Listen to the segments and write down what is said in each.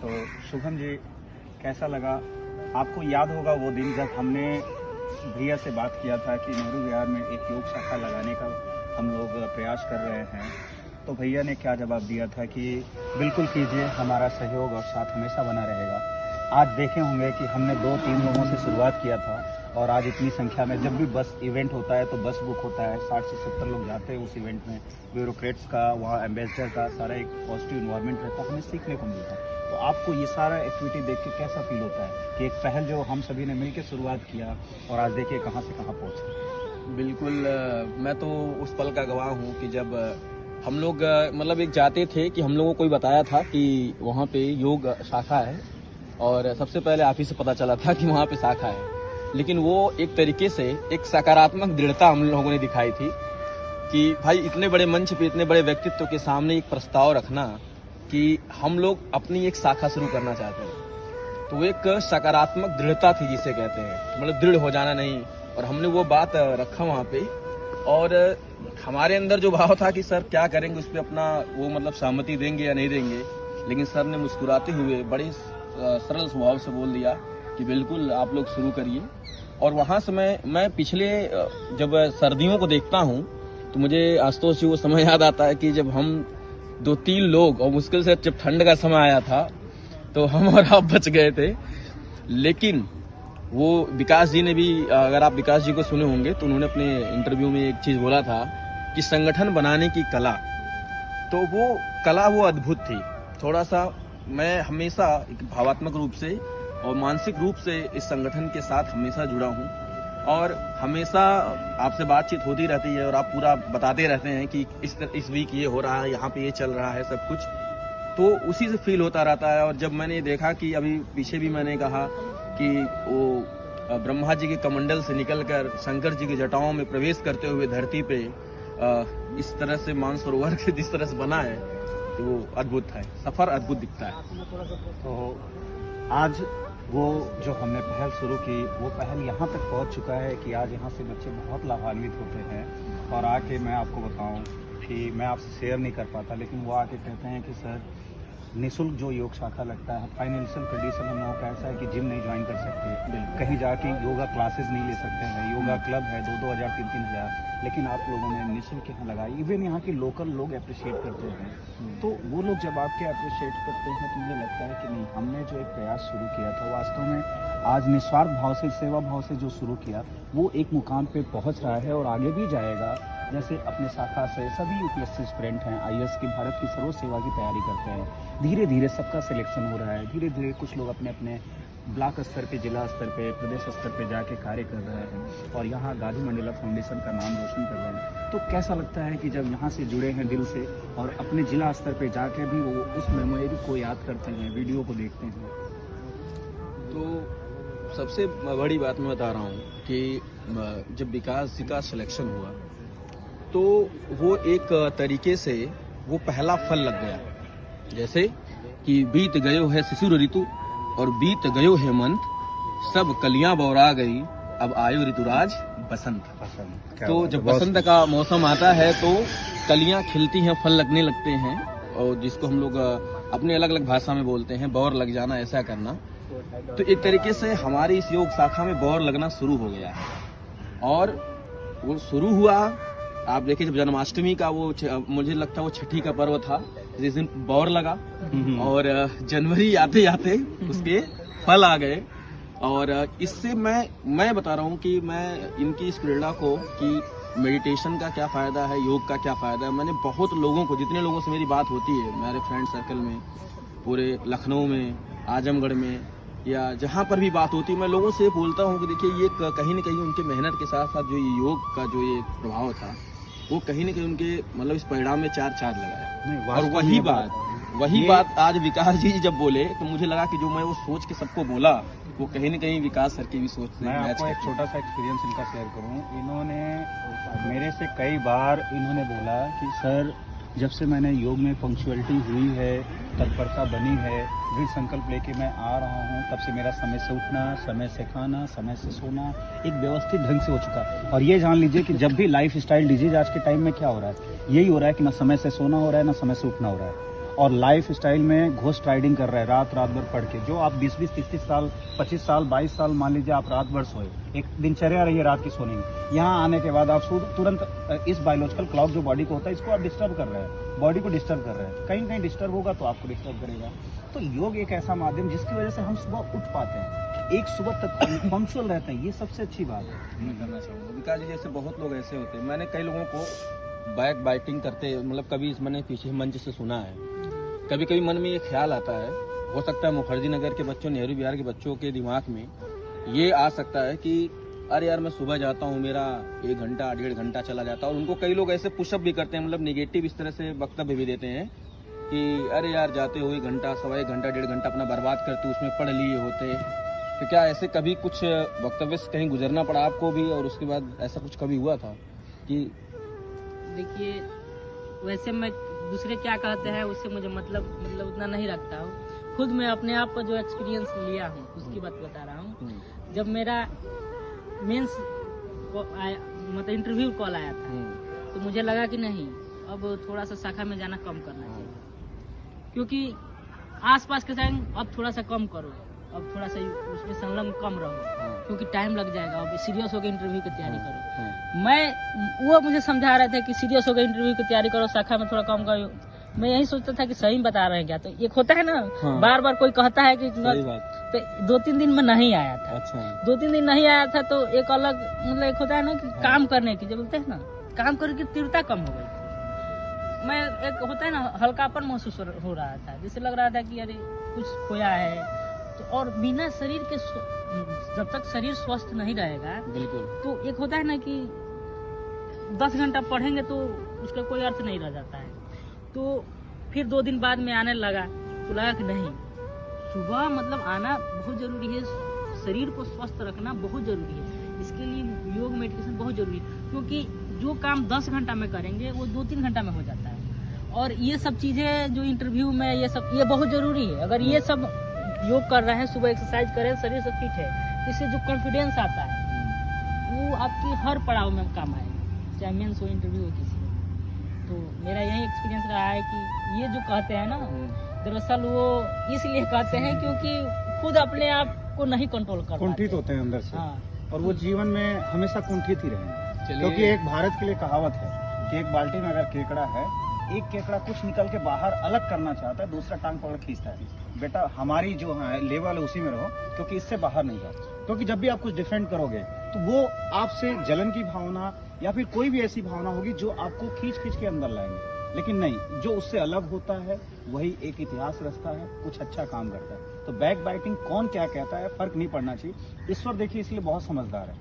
तो शुभम जी, कैसा लगा? आपको याद होगा वो दिन जब हमने भैया से बात किया था कि नेहरू विहार में एक योग शाखा लगाने का हम लोग प्रयास कर रहे हैं। तो भैया ने क्या जवाब दिया था कि बिल्कुल कीजिए, हमारा सहयोग और साथ हमेशा बना रहेगा। आज देखे होंगे कि हमने 2-3 लोगों से शुरुआत किया था और आज इतनी संख्या में जब भी बस इवेंट होता है तो बस बुक होता है, 60 से 70 लोग जाते हैं उस इवेंट में। ब्यूरोक्रेट्स का, वहाँ एम्बेसडर का सारा एक पॉजिटिव इन्वायरमेंट रहता है, हमें सीखने को मिलता है। तो आपको ये सारा एक्टिविटी देख के कैसा फील होता है कि एक पहल जो हम सभी ने मिलकर शुरुआत किया और आज देखिए कहाँ से कहाँ पहुँचे? बिल्कुल, मैं तो उस पल का गवाह हूँ कि जब हम लोग मतलब एक जाते थे कि हम लोगों को कोई बताया था कि वहाँ पे योग शाखा है, और सबसे पहले आप ही से पता चला था कि वहाँ पे शाखा है। लेकिन वो एक तरीके से एक सकारात्मक दृढ़ता हम लोगों ने दिखाई थी कि भाई इतने बड़े मंच पे, इतने बड़े व्यक्तित्व के सामने एक प्रस्ताव रखना कि हम लोग अपनी एक शाखा शुरू करना चाहते हैं, तो एक सकारात्मक दृढ़ता थी जिसे कहते हैं, मतलब दृढ़ हो जाना नहीं। और हमने वो बात रखा वहाँ पे, और हमारे अंदर जो भाव था कि सर क्या करेंगे, उस पर अपना वो मतलब सहमति देंगे या नहीं देंगे, लेकिन सर ने मुस्कुराते हुए बड़े सरल स्वभाव से बोल दिया कि बिल्कुल आप लोग शुरू करिए। और वहाँ से मैं पिछले जब सर्दियों को देखता हूँ तो मुझे आशुतोष जी वो समय याद आता है कि जब हम 2-3 लोग, और मुश्किल से जब ठंड का समय आया था तो हम और आप बच गए थे। लेकिन वो विकास जी ने भी, अगर आप विकास जी को सुने होंगे तो उन्होंने अपने इंटरव्यू में एक चीज बोला था कि संगठन बनाने की कला, तो वो कला वो अद्भुत थी। थोड़ा सा मैं हमेशा एक भावात्मक रूप से और मानसिक रूप से इस संगठन के साथ हमेशा जुड़ा हूँ, और हमेशा आपसे बातचीत होती रहती है और आप पूरा बताते रहते हैं कि इस वीक ये हो रहा है, यहाँ पे ये चल रहा है, सब कुछ तो उसी से फील होता रहता है। और जब मैंने देखा कि अभी पीछे भी मैंने कहा कि वो ब्रह्मा जी के कमंडल से निकलकर शंकर जी की जटाओं में प्रवेश करते हुए धरती पे इस तरह से मानसरोवर के जिस तरह से बना है, तो वो अद्भुत है, सफर अद्भुत दिखता है। तो आज वो जो हमने पहल शुरू की, वो पहल यहाँ तक पहुँच चुका है कि आज यहाँ से बच्चे बहुत लाभान्वित होते हैं। और आके मैं आपको बताऊँ कि मैं आपसे शेयर नहीं कर पाता, लेकिन वो आके कहते हैं कि सर निःशुल्क जो योग शाखा लगता है, फाइनेंशियल कंडीशन हम लोगों का ऐसा है कि जिम नहीं ज्वाइन कर सकते, कहीं जाके योगा क्लासेस नहीं ले सकते हैं, योगा क्लब है 2-2 हज़ार 3-3 हज़ार, लेकिन आप लोगों ने निःशुल्क यहाँ लगाई। इवन यहाँ के लोकल लोग अप्रिशिएट करते हैं। तो वो लोग जब आपके अप्रिशिएट करते हैं तो मुझे लगता है कि नहीं, हमने जो एक प्रयास शुरू किया था वास्तव में आज निस्वार्थ भाव से, सेवा भाव से जो शुरू किया, वो एक मुकाम पे पहुँच रहा है और आगे भी जाएगा। जैसे अपने शाखा से सभी यूपीएससी स्टूडेंट हैं, आईएएस की, भारत की सर्व सेवा की तैयारी करते हैं, धीरे धीरे सबका सिलेक्शन हो रहा है, धीरे धीरे कुछ लोग अपने अपने ब्लॉक स्तर पे, जिला स्तर पे, प्रदेश स्तर पे जाके कार्य कर रहे हैं और यहाँ गांधी मंडेला फाउंडेशन का नाम रोशन कर रहे हैं। तो कैसा लगता है कि जब यहाँ से जुड़े हैं दिल से और अपने जिला स्तर पे जाके भी वो उस मेमोरी को याद करते हैं, वीडियो को देखते हैं? तो सबसे बड़ी बात मैं बता रहा हूँ कि जब विकास जी का सिलेक्शन हुआ तो वो एक तरीके से वो पहला फल लग गया, जैसे कि बीत गयो है शिशिर ऋतु और बीत गयो हेमंत, सब कलियां बौरा गई, अब आयो ऋतुराज बसंत। तो जब बसंत का मौसम आता है तो कलियां खिलती हैं, फल लगने लगते हैं, और जिसको हम लोग अपने अलग अलग भाषा में बोलते हैं बौर लग जाना, ऐसा करना। तो एक तरीके से हमारी इस योग शाखा में बौर लगना शुरू हो गया है। और वो शुरू हुआ, आप देखिए जब जन्माष्टमी का वो मुझे लगता है वो छठी का पर्व था जिस दिन बौर लगा, और जनवरी आते आते उसके फल आ गए। और इससे मैं बता रहा हूँ कि मैं इनकी इस प्रेरणा को कि मेडिटेशन का क्या फ़ायदा है, योग का क्या फ़ायदा है, मैंने बहुत लोगों को, जितने लोगों से मेरी बात होती है मेरे फ्रेंड सर्कल में, पूरे लखनऊ में, आजमगढ़ में, या जहाँ पर भी बात होती है, मैं लोगों से बोलता हूँ कि देखिए ये कहीं न कहीं उनके मेहनत के साथ साथ जो ये योग का जो ये प्रभाव था वो कहीं न कहीं उनके मतलब इस परिणाम में 4 चाँद लगाया। और वही बात आज विकास जी जब बोले तो मुझे लगा कि जो मैं वो सोच के सबको बोला वो कहीं न कहीं विकास सर की भी सोच से। मैं आपको एक छोटा सा एक्सपीरियंस इनका शेयर करूं। इन्होंने मेरे से कई बार इन्होंने बोला कि सर जब से मैंने योग में पंक्चुअलिटी हुई है, तत्परता बनी है, दृढ़ संकल्प लेके मैं आ रहा हूँ, तब से मेरा समय से उठना, समय से खाना, समय से सोना एक व्यवस्थित ढंग से हो चुका है। और ये जान लीजिए कि जब भी लाइफ स्टाइल डिजीज आज के टाइम में क्या हो रहा है, यही हो रहा है कि ना समय से सोना हो रहा है, ना समय से उठना हो रहा है। और लाइफ स्टाइल में घोस्ट राइडिंग कर रहे हैं रात भर पढ़ के। जो आप 20-20, 30-30 साल, 25 साल, 22 साल मान लीजिए आप रात भर सोए, एक दिनचर्या रही है रात की सोने की। यहाँ आने के बाद आप तुरंत इस बायोलॉजिकल क्लॉक जो बॉडी को होता है इसको आप डिस्टर्ब कर रहे हैं, बॉडी को डिस्टर्ब कर रहे हैं। कहीं कहीं डिस्टर्ब होगा तो आपको डिस्टर्ब करेगा। तो योग एक ऐसा माध्यम जिसकी वजह से हम सुबह उठ पाते हैं, एक सुबह तक पंक्चुअल रहते हैं, ये सबसे अच्छी बात है। मैं करना चाहूँगा विकास जी, जैसे बहुत लोग ऐसे होते हैं, मैंने कई लोगों को बैक बाइटिंग करते मतलब कभी मैंने पीछे मंच से सुना है, कभी कभी मन में ये ख्याल आता है, हो सकता है मुखर्जी नगर के बच्चों, नेहरू विहार के बच्चों के दिमाग में ये आ सकता है कि अरे यार मैं सुबह जाता हूँ, मेरा 1 घंटा 1.5 घंटा चला जाता है। और उनको कई लोग ऐसे पुशअप भी करते हैं, मतलब निगेटिव इस तरह से वक्तव्य भी देते हैं कि अरे यार जाते हो 1 घंटा, 1.25 घंटा, 1.5 घंटा अपना बर्बाद करते, उसमें पढ़ लिए होते। तो क्या ऐसे कभी कुछ वक्तव्य से कहीं गुजरना पड़ा आपको भी, और उसके बाद ऐसा कुछ कभी हुआ था कि? देखिए, वैसे मैं दूसरे क्या कहते हैं उससे मुझे मतलब उतना नहीं रखता हूँ। खुद मैं अपने आप पर जो एक्सपीरियंस लिया हूँ उसकी बात बता रहा हूँ। जब मेरा मेंस मतलब इंटरव्यू कॉल आया था तो मुझे लगा कि नहीं, अब थोड़ा सा शाखा में जाना कम करना चाहिए, क्योंकि आसपास के टाइम अब थोड़ा सा कम करो, अब थोड़ा सा उसमें संलग्न कम रहो, क्योंकि टाइम लग जाएगा। अब सीरियस होकर इंटरव्यू की तैयारी करो। वो मुझे समझा रहे थे कि सीरियस होकर इंटरव्यू की तैयारी करो, शाखा में थोड़ा कम करो। मैं यही सोचता था कि सही बता रहे हैं क्या। तो एक होता है ना, बार बार कोई कहता है कि, तो 2-3 दिन में नहीं आया था। अच्छा। 2-3 दिन नहीं आया था तो एक अलग मतलब एक होता है ना कि काम करने की, जब बोलते हैं ना काम करने की तीव्रता कम हो गई। मैं एक होता है ना हल्कापन महसूस हो रहा था, जैसे लग रहा था कि अरे कुछ खोया है। तो और बिना शरीर के जब तक शरीर स्वस्थ नहीं रहेगा, बिल्कुल, तो एक होता है ना कि 10 घंटा पढ़ेंगे तो उसका कोई अर्थ नहीं रह जाता है। तो फिर 2 दिन बाद में आने लगा तो लगा कि नहीं, सुबह मतलब आना बहुत जरूरी है, शरीर को स्वस्थ रखना बहुत जरूरी है। इसके लिए योग मेडिटेशन बहुत जरूरी है, क्योंकि जो काम 10 घंटा में करेंगे वो 2-3 घंटा में हो जाता है। और ये सब चीजें जो इंटरव्यू में ये बहुत जरूरी है। अगर ये सब योग कर रहे हैं, सुबह एक्सरसाइज करें, शरीर से फिट है, इससे जो कॉन्फिडेंस आता है वो आपकी हर पड़ाव में काम आएगा, चाहे मेंस हो, इंटरव्यू हो, किसी। तो मेरा यही एक्सपीरियंस रहा है कि ये जो कहते हैं ना, दरअसल वो इसलिए कहते हैं क्योंकि खुद अपने आप को नहीं कंट्रोल कर पाते, कुंठित होते हैं अंदर से। और वो जीवन में हमेशा कुंठित ही रहेंगे। क्योंकि एक भारत के लिए कहावत है कि एक बाल्टी में अगर केकड़ा है, एक केकड़ा कुछ निकल के बाहर अलग करना चाहता है, दूसरा टांग पकड़ खींचता है। बेटा हमारी जो है लेवल है उसी में रहो, क्योंकि इससे बाहर नहीं जाओ। क्योंकि जब भी आप कुछ डिफेंड करोगे तो वो आपसे जलन की भावना या फिर कोई भी ऐसी भावना होगी जो आपको खींच के अंदर लाएंगे। लेकिन नहीं, जो उससे अलग होता है वही एक इतिहास रचता है, कुछ अच्छा काम करता है। तो बैक बाइटिंग कौन क्या कहता है फर्क नहीं पड़ना चाहिए। ईश्वर देखिए इसलिए बहुत समझदार है,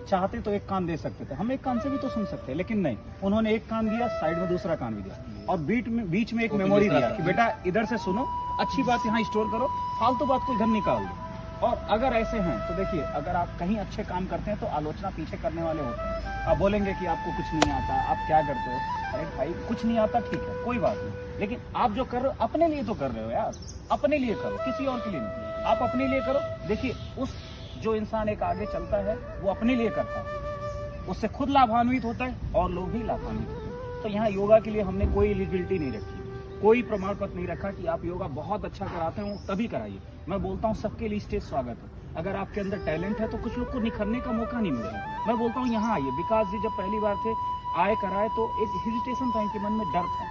चाहते तो एक कान दे सकते थे, हम एक कान से भी तो सुन सकते हैं, लेकिन नहीं, उन्होंने एक कान दिया, साइड में दूसरा कान भी दिया, और बीच में एक मेमोरी दिया कि बेटा इधर से सुनो, अच्छी बात यहाँ स्टोर करो, फालतू बात को इधर निकाल दो। और अगर ऐसे हैं तो देखिए, अगर आप कहीं अच्छे काम करते हैं तो आलोचना पीछे करने वाले होते हैं। आप बोलेंगे कि आपको कुछ नहीं आता, आप क्या करते हो। अरे भाई कुछ नहीं आता ठीक है, कोई बात नहीं, लेकिन आप जो कर रहे हो अपने लिए तो कर रहे हो यार, अपने लिए करो, किसी और के लिए नहीं, आप अपने लिए करो। देखिए उस जो इंसान एक आगे चलता है वो अपने लिए करता है, उससे खुद लाभान्वित होता है और लोग भी लाभान्वित होते हैं। तो यहाँ योगा के लिए हमने कोई एलिजिबिलिटी नहीं रखी, कोई प्रमाण पत्र नहीं रखा कि आप योगा बहुत अच्छा कराते हो तभी कराइए। मैं बोलता हूँ सबके लिए स्टेज स्वागत है। अगर आपके अंदर टैलेंट है तो कुछ लोग को निखरने का मौका नहीं मिलेगा। मैं बोलता हूँ यहाँ आइए। विकास जी जब पहली बार थे आए कराए तो एक हेजिटेशन था, इनके मन में डर था,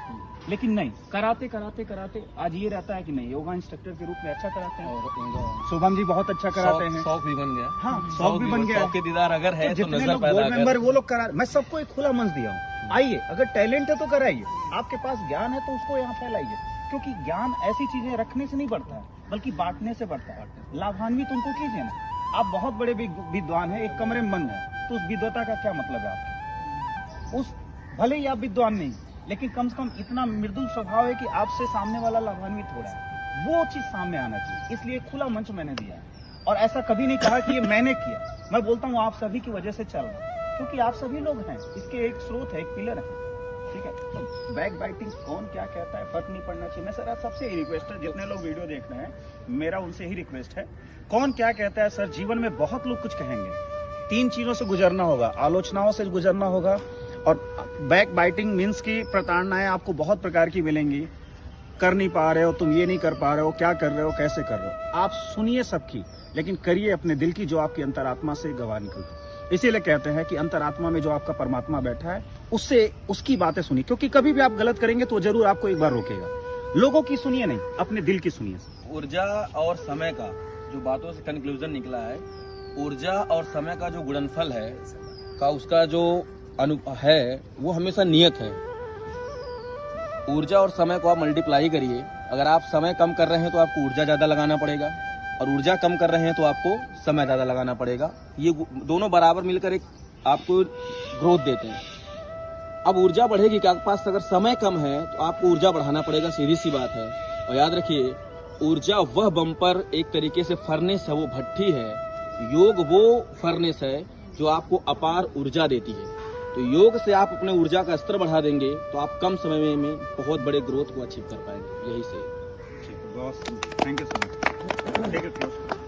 लेकिन नहीं, कराते आज ये रहता है कि नहीं, योगा इंस्ट्रक्टर के रूप में अच्छा कराते हैं। शुभम जी बहुत अच्छा कराते हैं, शौक भी बन गया। हाँ, शौक भी बन गया। शौक के दीदार अगर है तो जितने लोग बोर्ड मेंबर वो लोग करा, मैं सबको एक खुला मंच दिया हूँ, आइए, अगर टैलेंट है तो कराइए, आपके पास ज्ञान है तो उसको यहाँ फैलाइए, क्योंकि ज्ञान ऐसी चीजें रखने से नहीं बढ़ता है बल्कि बांटने से बढ़ता है। लाभान्वित उनको कीजिए ना। आप बहुत बड़े विद्वान हैं, एक कमरे में बंद है, तो उस विद्वता का क्या मतलब है आपको? उस भले ही आप विद्वान नहीं, लेकिन कम से कम इतना मृदुल स्वभाव है कि आपसे सामने वाला लाभान्वित हो रहा है, वो चीज सामने आना चाहिए। इसलिए खुला मंच मैंने दिया है और ऐसा कभी नहीं कहा कि ये मैंने किया। मैं बोलता हूँ आप सभी की वजह से चल रहा है, क्योंकि आप सभी लोग हैं, इसके एक स्रोत है, एक पिलर है, ठीक है। तो बैक बाइटिंग कौन क्या कहता है फर्क नहीं पड़ना चाहिए। मैं सर सबसे ही रिक्वेस्ट है, जितने लोग वीडियो देख रहे हैं मेरा उनसे ही रिक्वेस्ट है, कौन क्या कहता है सर, जीवन में बहुत लोग कुछ कहेंगे, 3 चीजों से गुजरना होगा, आलोचनाओं से गुजरना होगा, और बैक बाइटिंग मीन्स की प्रताड़नाएं आपको बहुत प्रकार की मिलेंगी, कर नहीं पा रहे हो, तुम ये नहीं कर पा रहे हो, क्या कर रहे हो, कैसे कर रहे हो। आप सुनिए सबकी, लेकिन करिए अपने दिल की, जो आपकी अंतरात्मा से गवाह निकलती है। इसीलिए कहते हैं कि अंतरात्मा में जो आपका परमात्मा बैठा है, उससे उसकी बातें सुनिए, क्योंकि कभी भी आप गलत करेंगे तो जरूर आपको एक बार रोकेगा। लोगों की सुनिए नहीं, अपने दिल की सुनिए। ऊर्जा और समय का जो बातों से कंक्लूजन निकला है, ऊर्जा और समय का जो गुणनफल है का उसका जो है वो हमेशा नियत है। ऊर्जा और समय को आप मल्टीप्लाई करिए। अगर आप समय कम कर रहे हैं तो आपको ऊर्जा ज़्यादा लगाना पड़ेगा, और ऊर्जा कम कर रहे हैं तो आपको समय ज़्यादा लगाना पड़ेगा। ये दोनों बराबर मिलकर एक आपको ग्रोथ देते हैं। अब ऊर्जा बढ़ेगी कि आपके पास अगर समय कम है तो आपको ऊर्जा बढ़ाना पड़ेगा, सीधी सी बात है। और याद रखिए, ऊर्जा वह बम्पर एक तरीके से फर्नेस है, वो भट्टी है। योग वो फर्नेस है जो आपको अपार ऊर्जा देती है। तो योग से आप अपने ऊर्जा का स्तर बढ़ा देंगे तो आप कम समय में बहुत बड़े ग्रोथ को अचीव कर पाएंगे। यही से थैंक यू सो मच।